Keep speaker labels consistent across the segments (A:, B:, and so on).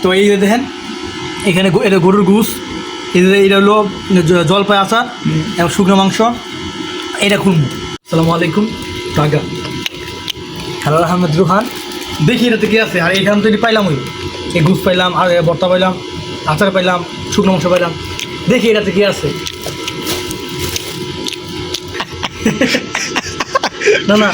A: তো এই যে দেখেন এখানে এটা গরুর গুস, এটা হলো জলপাই আচার এবং শুকনো মাংস। এটা খুলবো। আসসালামু আলাইকুম টাকা হ্যালো আহমেদ রুহান। দেখি এটাতে কী আছে। আর এখান থেকে পাইলাম ওই এই গুস পাইলাম, আর ভর্তা পাইলাম, আচার পাইলাম, শুকনো মাংস পাইলাম। দেখি এটাতে কী আছে। না না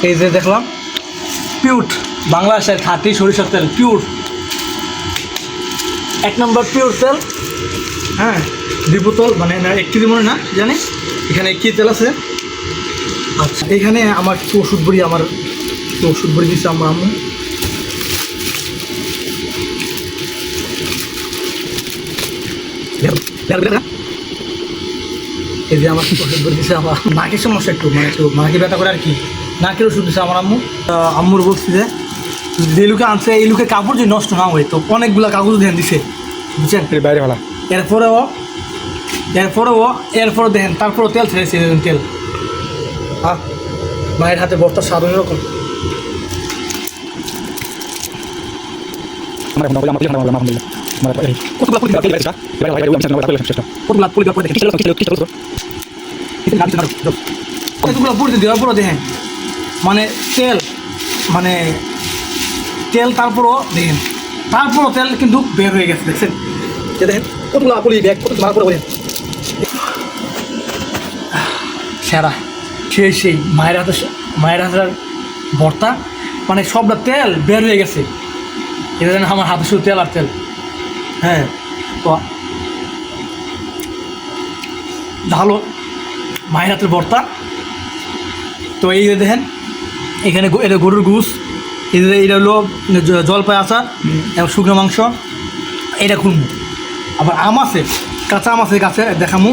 A: এই যে দেখলাম পিউট বাংলাদেশের খাঁটি সরিষার তেল, পিউর 1 নম্বর পিওর তেল। হ্যাঁ 2 বোতল, মানে 1 কেজি মনে না জানি। এখানে কী তেল আছে। আচ্ছা এখানে আমার কিছু ওষুধ বড়ি, দিচ্ছে আমার আম্মু। এই যে আমার ওষুধ বড়ি দিচ্ছে আমার নাকের সমস্যা, একটু নাকে ব্যথা করে আর কি, নাকের ওষুধ দিচ্ছে আমার আম্মু। আম্মুর বলছি যে লুকে আনছে, এই লুকে কাপড় যদি নষ্ট না হয়, তো অনেকগুলো কাগজ ধ্যান দিছে বুঝছেন বাইরে ভালো। এরপরেও দেখেন তারপরেও তেল ছেড়েছে, তেল মায়ের হাতে বর্তার স্বাদ এরকম। দেওয়ার পরও দেখেন মানে তেল তারপরও দেখেন, তারপরও তেল কিন্তু বের হয়ে গেছে। দেখছেন যে দেখেন কতগুলো পুলি ব্যাগ, কত মারা করে সেরা সেই মায়ের হাতের ভর্তা, মানে সবটা তেল বের হয়ে গেছে। এটা যেন আমার হাতে শুধু তেল আর তেল। হ্যাঁ তো ভালো মায়ের হাতের ভর্তা। তো এই যে দেখেন এখানে এটা গরুর গুস, এটা হলো জলপাই আচার এবং শুকনো মাংস। এটা খুলবো। আবার আম আছে, কাঁচা আম আছে গাছে, দেখামু।